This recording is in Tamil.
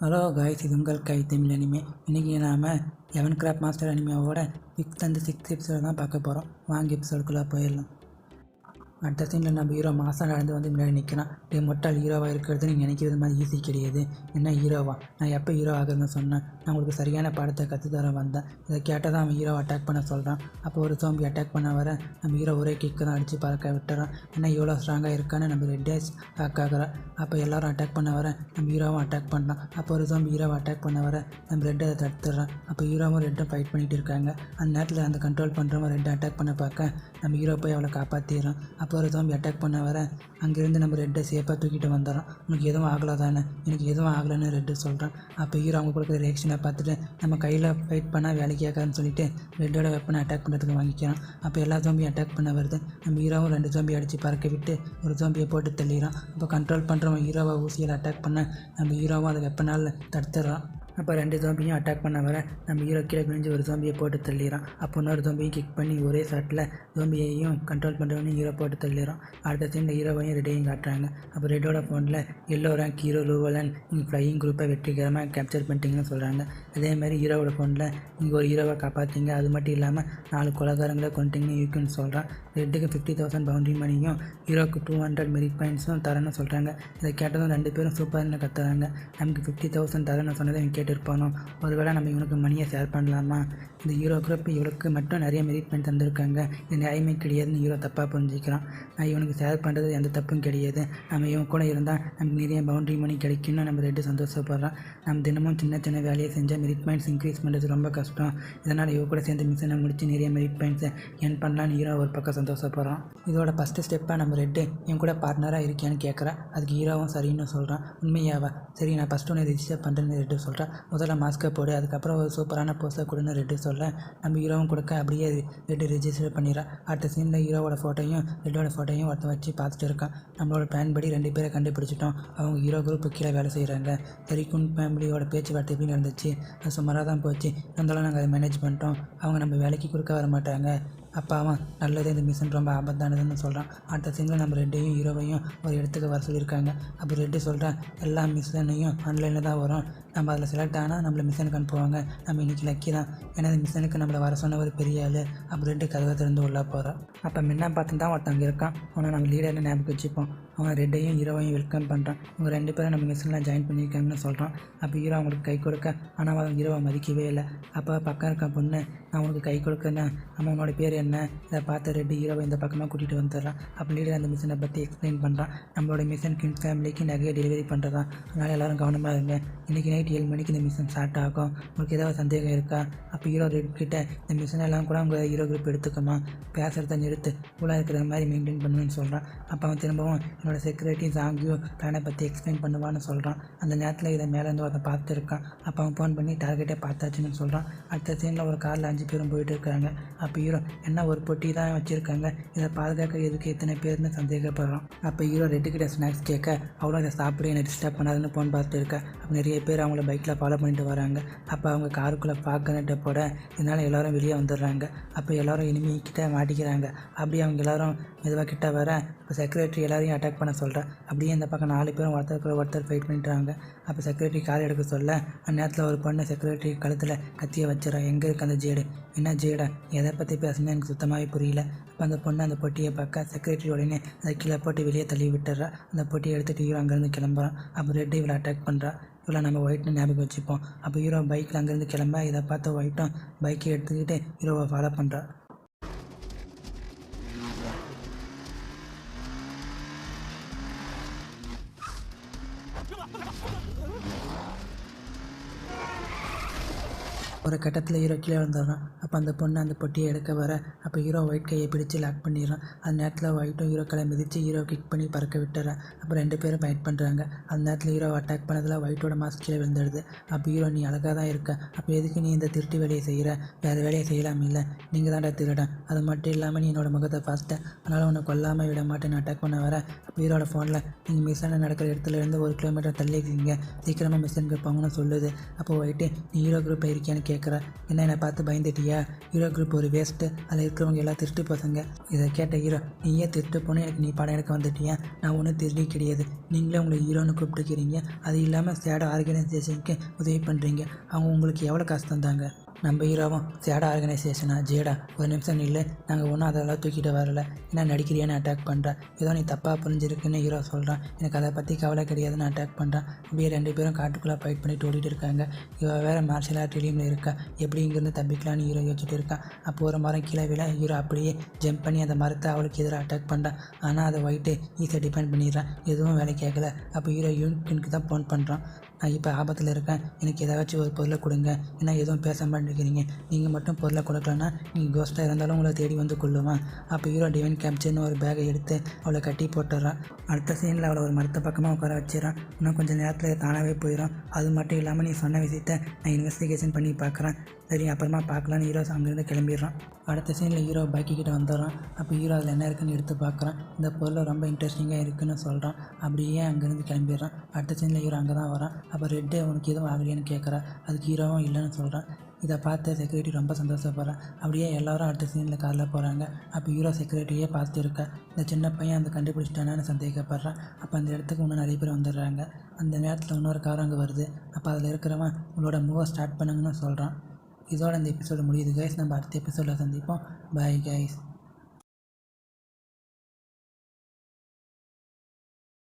ஹலோ காய்ஸ், இது உங்கள் கை தமிழ் அனிமே. இன்றைக்கி நாம் எவன் கிராஃப்ட் மாஸ்டர் அனிமேவோட 5th and 6th எபிசோடு தான் பார்க்க போகிறோம். வாங்கி எபிசோடுக்குள்ளே போயிடலாம். அடுத்த சீனில் நம்ம ஹீரோ மாதம் நடந்து வந்து முன்னாடி நிற்கிறான். மொட்டால் ஹீரோவாக இருக்கிறது நீங்கள் நினைக்கிறது மாதிரி ஈஸி கிடையாது. என்ன ஹீரோவா? நான் எப்போ ஹீரோ ஆகுதுன்னு சொன்னேன்? நான் உங்களுக்கு சரியான பாடத்தை கற்றுத்தர வந்தேன். இதை கேட்டால் தான் அவன் ஹீரோ அட்டாக் பண்ண சொல்கிறான். அப்போ ஒரு சோம்பி அட்டாக் பண்ண வர நம்ம ஹீரோ ஒரே கிக்கு தான் அடித்து பறக்க விட்டுறான். ஏன்னா இவ்வளோ ஸ்ட்ராங்காக இருக்கான்னு நம்ம ரெட் டேஸ் ஆக்காகிறோம். அப்போ எல்லோரும் அட்டாக் பண்ண வர நம்ம ஹீரோவும் அட்டாக் பண்ணலாம். அப்போ ஒரு சோம்பி ஹீரோவை அட்டாக் பண்ண வர நம்ம ரெட்டை தடுத்துடுறான். அப்போ ஹீரோவும் ரெட்டும் ஃபைட் பண்ணிகிட்டு இருக்காங்க. அந்த நேரத்தில் அந்த கண்ட்ரோல் பண்ணுறவன் ரெட்டை அட்டாக் பண்ண பார்க்க நம்ம ஹீரோ போய் அவளை காப்பாற்றிடுறான். அப்போ ஒரு ஜாம்பி அட்டாக் பண்ண வர அங்கேருந்து நம்ம ரெட்டை சேஃபாக தூக்கிட்டு வந்துடுறோம். உனக்கு எதுவும் ஆகலை தானே? எனக்கு எதுவும் ஆகலைன்னு ரெட்டு சொல்கிறான். அப்போ ஹீரோ அவங்க கொடுக்குற ரியாக்ஷனை பார்த்துட்டு நம்ம கையில் ஃபைட் பண்ணால் வேலைக்கு ஆகாதுன்னு சொல்லிட்டு ரெட்டோட வெப்பனை அட்டாக் பண்ணுறதுக்கு வாங்கிக்கிறான். அப்போ எல்லா ஜாம்பியும் அட்டாக் பண்ண வருது. நம்ம ஹீரோவும் 2 ஜாம்பி அடித்து பறக்க விட்டு ஒரு ஜாம்பியை போட்டு தள்ளிடுறான். அப்போ கண்ட்ரோல் பண்ணுறவன் ஹீரோவை ஊசியில் அட்டாக் பண்ண நம்ம ஹீரோவும் அதை வெப்பனால் தடுத்துடுறான். அப்போ 2 ஜாம்பியும் அட்டாக் பண்ண வர நம்ம ஹீரோ கீழே குனிஞ்சு ஒரு ஜாம்பியை போட்டு தள்ளிடுறான். அப்போ இன்னொரு ஜாம்பியும் கிக் பண்ணி ஒரே ஷாட்டில் ஜாம்பியையும் கண்ட்ரோல் பண்ணுறவனையும் ஹீரோ போட்டு தள்ளிடுறான். அடுத்த சீனில் ஹீரோவையும் ரெட்டையும் காட்டுறாங்க. அப்போ ரெட்டோட ஃபோனில் எல்லோ ரேங்க் ஹீரோ லூவலன் நீங்கள் ஃப்ளையிங் குரூப்பை வெற்றிகரமாக கேப்சர் பண்ணிட்டீங்கன்னு சொல்கிறாங்க. அதேமாதிரி ஹீரோவோட ஃபோனில் நீங்கள் ஒரு ஹீரோவை காப்பாற்றிங்க, அது மட்டும் இல்லாமல் 4 கொலைகாரங்களை கொண்டுட்டிங்கன்னு யூக்குன்னு சொல்கிறான். ரெட்டுக்கு 50,000 பவுண்டரி மணியும் ஹீரோக்கு 200 மெரிட் பாயிண்ட்ஸும் தரேன்னு சொல்கிறாங்க. இதை கேட்டதும் 2 பேரும் சூப்பர்னு கத்துறாங்க. நமக்கு 50,000 தரேன்னு சொன்னதை கேட்டிருப்பானோ? ஒருவேளை நம்ம இவனுக்கு மணியை ஷேர் பண்ணலாமா? இந்த ஹீரோ குரூப் இவளுக்கு மட்டும் நிறைய மெரிட் பாயிண்ட் தந்திருக்காங்க, இது நியாயமே கிடையாதுன்னு ஹீரோ தப்பாக புரிஞ்சுக்கிறான். நான் இவனுக்கு ஷேர் பண்ணுறது எந்த தப்பும் கிடையாது. நம்ம இவன் கூட இருந்தால் நமக்கு நிறைய பவுண்டரி மணி கிடைக்கும்னு நம்ம ரெட்டு சந்தோஷப்படுறான். நம்ம தினமும் சின்ன சின்ன வேலையை செஞ்சால் மெரிட் பாயிண்ட்ஸ் இன்க்ரீஸ் பண்ணுறது ரொம்ப கஷ்டம். இதனால் இவ கூட சேர்ந்து மிஷனை முடித்து நிறைய மெரிட் பாயிண்ட்ஸை ஏர்ன் பண்ணலான்னு ஹீரோ ஒரு பக்கம் சந்தோஷப்படுறான். இதோட ஃபஸ்ட்டு ஸ்டெப்பாக நம்ம ரெட்டு என் கூட பார்ட்னராக இருக்கியான்னு கேட்குறா. அதுக்கு ஹீரோவும் சரின்னு சொல்கிறான். உண்மையாவா? சரி, நான் ஃபஸ்ட்டு ஒன்று ரிஜிஸ்டர் பண்ணுறேன்னு ரெட்டு சொல்கிறேன். முதல்ல மாஸ்க்கை போடு, அதுக்கப்புறம் ஒரு சூப்பரான போஸ்டர் கொடுன்னு ரெட்டு சொல்ல நம்ம ஹீரோவும் கொடுக்க அப்படியே ரெட்டு ரிஜிஸ்டர் பண்ணிடுறான். அடுத்த சீனில் ஹீரோவோட ஃபோட்டோயும் ரெட்டோட ஃபோட்டோயும் ஒருத்தன் வச்சு பார்த்துட்டு இருக்கான். நம்மளோட பிளான் படி 2 பேரை கண்டுபிடிச்சிட்டோம். அவங்க ஹீரோ குரூப்பு கீழே வேலை செய்கிறாங்க. சரிக்குன் ஃபேமிலியோட பேச்சுவார்த்தை எப்படி நடந்துச்சு? அது சுமாராக தான் போச்சு. இருந்தாலும் நாங்கள் அதை மேனேஜ் பண்ணிட்டோம். அவங்க நம்ம வேலைக்கு கொடுக்க வர மாட்டாங்க. அப்பாவும் நல்லது, இந்த மிஷன் ரொம்ப ஆபத்தானதுன்னு சொல்கிறான். அடுத்த சீனில் நம்ம ரெட்டையும் ஹீரோவையும் ஒரு இடத்துக்கு வர சொல்லியிருக்காங்க. அப்போ ரெட்டு சொல்கிறான், எல்லா மிஷனையும் ஆன்லைனில் தான் வரும். நம்ம அதில் செலக்ட் ஆனால் நம்மளை மிஷனுக்கு அனுப்புவாங்க. நம்ம இன்றைக்கி லக்கி தான். ஏன்னா இந்த மிஷனுக்கு நம்மளை வர சொன்ன ஒரு பெரிய ஆள். அப்போ ரெட்டு கதவை திறந்து உள்ளே போகிறான். அப்போ முன்ன பார்த்து தான் ஒருத்தவங்க இருக்கான். அவனை நம்ம லீடர்னு ஞாபகம் வச்சுப்போம். அவன் ரெட்டையும் ஹீரோவையும் வெல்கம் பண்ணுறான். இவங்க 2 பேரும் நம்ம மிஷனில் ஜாயின் பண்ணியிருக்காங்கன்னு சொல்கிறான். அப்போ ஹீரோ அவங்களுக்கு கை கொடுக்க, ஆனால் அவன் ஹீரோவை மதிக்கவே இல்லை. அப்போ பக்கம் இருக்க பொண்ணு, நான் உனக்கு கை கொடுக்கன்னு, அவனோட பேர் என்ன? இதை பார்த்து ரெட்டு ஹீரோவை இந்த பக்கமாக கூட்டிகிட்டு வந்துடுறான். அப்போ லீடர் அந்த மிஷனை பற்றி எக்ஸ்பிளைன் பண்ணுறான். நம்மளோட மிஷன் கிங் ஃபேமிலிக்கு நகையை டெலிவரி பண்ணுறதா, அதனால் எல்லோரும் கவனமாக இருங்க. இன்றைக்கி நைட் 7 மணிக்கு இந்த மிஷன் ஸ்டார்ட் ஆகும். உங்களுக்கு ஏதாவது சந்தேகம் இருக்கா? அப்போ ஹீரோ ரெட் கிட்ட, இந்த மிஷன் எல்லாம் கூட உங்கள் ஹீரோ குரூப் எடுத்துக்கமா, பேசுகிறத நிறுத்து, கூலாக இருக்கிற மாதிரி மெயின்டைன் பண்ணுவேன்னு சொல்கிறான். அப்போ அவன் திரும்பவும் என்னோட செக்யூரிட்டி ஜாங்கியோ பிளானை பற்றி எக்ஸ்பிளைன் பண்ணுவான்னு சொல்கிறான். அந்த நேரத்தில் இதை மேலேருந்து ஒருத்தன் பார்த்துட்டு இருக்கான். அப்போ அவன் ஃபோன் பண்ணி டார்கெட்டே பார்த்தாச்சுன்னு சொல்கிறான். அடுத்த சீனில் ஒரு காரில் 5 பேரும் போயிட்டு இருக்காங்க. அப்போ ஹீரோ, என்ன ஒரு பொட்டி தான் வச்சுருக்காங்க, இதை பாதுகாக்க எதுக்கு எத்தனை பேர்னு சந்தேகப்படுறோம். அப்போ ஹீரோ ரெட்டுக்கிட்ட ஸ்நாக்ஸ் கேட்க, அவ்வளோ இதை சாப்பிட என்னை டிஸ்டர்ப் பண்ணாதுன்னு ஃபோன் பார்த்துட்டு இருக்கா. அப்போ நிறைய பேர் அவங்கள பைக்கில் ஃபாலோ பண்ணிட்டு வராங்க. அப்போ அவங்க காருக்குள்ளே பார்க்கணுட்ட போட இதனால் எல்லோரும் வெளியே வந்துடுறாங்க. அப்போ எல்லோரும் இனிமேக்கிட்ட மாட்டிக்கிறாங்க. அப்படியே அவங்க எல்லோரும் மெதுவாக கிட்ட வர இப்போ செக்யூரிட்டி எல்லாரையும் அட்டாக் பண்ண சொல்கிறேன். அப்படியே இந்த பக்கம் 4 பேரும் ஒருத்தர் ஃபைட் பண்ணிட்டுறாங்க. அப்போ செக்யூரிட்டி கார் எடுக்க சொல்ல அந்த நேரத்தில் ஒரு பொண்ணு செக்யூரிட்டி கழுத்தில் கத்தியை வச்சிடறா. எங்கே இருக்குது அந்த ஜேடு? என்ன ஜேடா? எதை பற்றி பேசுனா எனக்கு சுத்தமாகவே புரியல. அப்போ அந்த பொண்ணு அந்த பொட்டியை பார்க்க செக்யூரிட்டி உடனே அதை கீழே போட்டு வெளியே தள்ளி விட்டுறா. அந்த பொட்டியை எடுத்துகிட்டு ஹீரோ அங்கேருந்து கிளம்புறான். அப்போ ரெட்டு இவளை அட்டாக் பண்ணுறா. இவ்வளோ நம்ம ஒயிட்னு ஞாபகம் வச்சுப்போம். அப்போ ஹீரோ பைக்கில் அங்கேருந்து கிளம்ப இதை பார்த்து ஒயிட்டும் பைக்கை எடுத்துக்கிட்டு ஹீரோவை ஃபாலோ பண்ணுறா. ஒரு கட்டத்தில் ஹீரோ கீழே வந்துடுறான். அப்போ அந்த பொண்ணு அந்த பொட்டியை எடுக்க வர அப்போ ஹீரோ ஒயிட் கையை பிடிச்சி லாக் பண்ணிடுறான். அந்த நேரத்தில் ஒயிட்டும் ஹீரோ கையை மிதித்து ஹீரோ கிக் பண்ணி பறக்க விட்டுறான். அப்போ 2 பேரும் ஃபைட் பண்ணுறாங்க. அந்த நேரத்தில் ஹீரோ அட்டாக் பண்ணதில் ஒயிட்டோட மாஸ்க் கீழே விழுந்துடுது. அப்போ ஹீரோ, நீ அழகாக தான் இருக்க, அப்போ எதுக்கு நீ இந்த திருட்டு வேலையை செய்கிற? வேறு வேலையை செய்யலாம் இல்லை? நீங்கள் தான்டா திருடன். அது மட்டும் இல்லாமல் நீ என்னோட முகத்தை பார்த்துட்ட, அதனால் உன்னை கொல்லாமல் விட மாட்டேன்னு அட்டாக் பண்ண வர அப்போ ஹீரோட ஃபோனில், நீங்கள் மிஷன் நடக்கிற இடத்துலேருந்து 1 கிலோமீட்டர் தள்ளி இருக்கீங்க, சீக்கிரமாக மிஷனுக்கு போங்கன்னு சொல்லுது. அப்போ ஒயிட்டு, நீ ஹீரோ குரூப் இருக்கியான்னு கேட்குறா. என்ன என்னை பார்த்து பயந்துட்டியா? ஹீரோ குரூப் ஒரு வேஸ்ட்டு, அதில் இருக்கிறவங்க எல்லாம் திருட்டு பசங்க. இதை கேட்ட ஹீரோ, நீயே திருட்டு போன எனக்கு நீ படம் எடுக்க வந்துட்டியா? நான் ஒன்றும் திருடி கிடையாது. நீங்களே உங்களை ஹீரோன்னு கூப்பிட்டுக்கிறீங்க. அது இல்லாமல் சேட ஆர்கனைசேஷனுக்கு உதவி பண்ணுறீங்க. அவங்க உங்களுக்கு எவ்வளோ காசு தந்தாங்க? நம்ம ஹீரோவும் சேடா ஆர்கனைசேஷனா ஜேடா ஒரு நிமிஷம் நில்லு, நாங்கள் ஒன்றும் அதெல்லாம் தூக்கிட்டு வரல, என்ன நடிக்கிறியான்னு அட்டாக் பண்ணுறேன். ஏதோ நீ தப்பாக புரிஞ்சிருக்குன்னு ஹீரோ சொல்கிறான். எனக்கு அதை பற்றி கவலை கிடையாதுன்னு அட்டாக் பண்ணுறான். அப்படியே 2 பேரும் காட்டுக்குள்ளே ஃபைட் பண்ணிட்டு ஓடிட்டு இருக்காங்க. இவள் வேறு மார்ஷல் ஆர்ட் டீமில் இருக்கா. எப்படி இங்கேருந்து தப்பிக்கலான்னு ஹீரோ யோசிச்சுட்டு இருக்கான். அப்போ ஒரு மரம் கீழே விழ ஹீரோ அப்படியே ஜம்ப் பண்ணி அந்த மரத்தை அவளுக்கு எதிராக அட்டாக் பண்ணுறான். ஆனால் அதை ஒயிட்டு ஈஸியாக டிபெண்ட் பண்ணிடுறான். எதுவும் வேலை கேட்கல. அப்போ ஹீரோ யூனிக்கு தான் ஃபோன் பண்ணுறான். நான் இப்போ ஆபத்தில் இருக்கேன், எனக்கு ஏதாச்சும் ஒரு பொருளை கொடுங்க, ஏன்னா எதுவும் பேச மாட்டேங்கிறீங்க. நீங்கள் மட்டும் பொருளை கொடுக்கலன்னா நீங்கள் கோஸ்ட்டாக இருந்தாலும் உங்களை தேடி வந்து கொள்ளுவான். அப்போ ஹீரோ டிவைன் கேப்சர்னு ஒரு பேக்கை எடுத்து அவளை கட்டி போட்டுடுறான். அடுத்த சீனில் அவளை ஒரு மரத்தை பக்கமாக உட்கார வச்சிடறான். இன்னும் கொஞ்சம் நேரத்தில் தானாகவே போயிடும். அது மட்டும் இல்லாமல் நீ சொன்ன விஷயத்தை நான் இன்வெஸ்டிகேஷன் பண்ணி பார்க்குறேன், சரி அப்புறமா பார்க்கலான்னு ஹீரோ அங்கேருந்து கிளம்பிடுறான். அடுத்த சீனில் ஹீரோ பைக்கிட்ட வந்துடுறான். அப்போ ஹீரோ அதில் என்ன இருக்குன்னு எடுத்து பார்க்குறான். இந்த பொருள் ரொம்ப இன்ட்ரெஸ்டிங்காக இருக்குன்னு சொல்கிறான். அப்படியே அங்கேருந்து கிளம்பிடுறான். அடுத்த சீனில் ஹீரோ அங்கே தான் வரான். அப்போ ரெட்டு உனக்கு எதுவும் ஆகலையான்னு கேட்குறா. அதுக்கு ஹீரோவும் இல்லைன்னு சொல்கிறான். இதை பார்த்து செக்யூரிட்டி ரொம்ப சந்தோஷப்படுறான். அப்படியே எல்லோரும் அடுத்த சீனில் காரில் போகிறாங்க. அப்போ ஹீரோ செக்யூரிட்டியே பார்த்துட்டு இருக்கா. இந்த சின்ன பையன் அந்த கண்டுபிடிச்சிட்டானான்னு சந்தேகப்படுறான். அப்போ அந்த இடத்துக்கு இன்னும் நிறைய பேர் வந்துடுறாங்க. அந்த நேரத்தில் இன்னொரு கார் அங்கே வருது. அப்போ அதில் இருக்கிறவன் உங்களோட மூவை ஸ்டார்ட் பண்ணுங்கன்னு சொல்கிறான். இதோட இந்த எபிசோடு முடியுது கைஸ். நம்ம அடுத்த எபிசோடில் சந்திப்போம். Bye guys.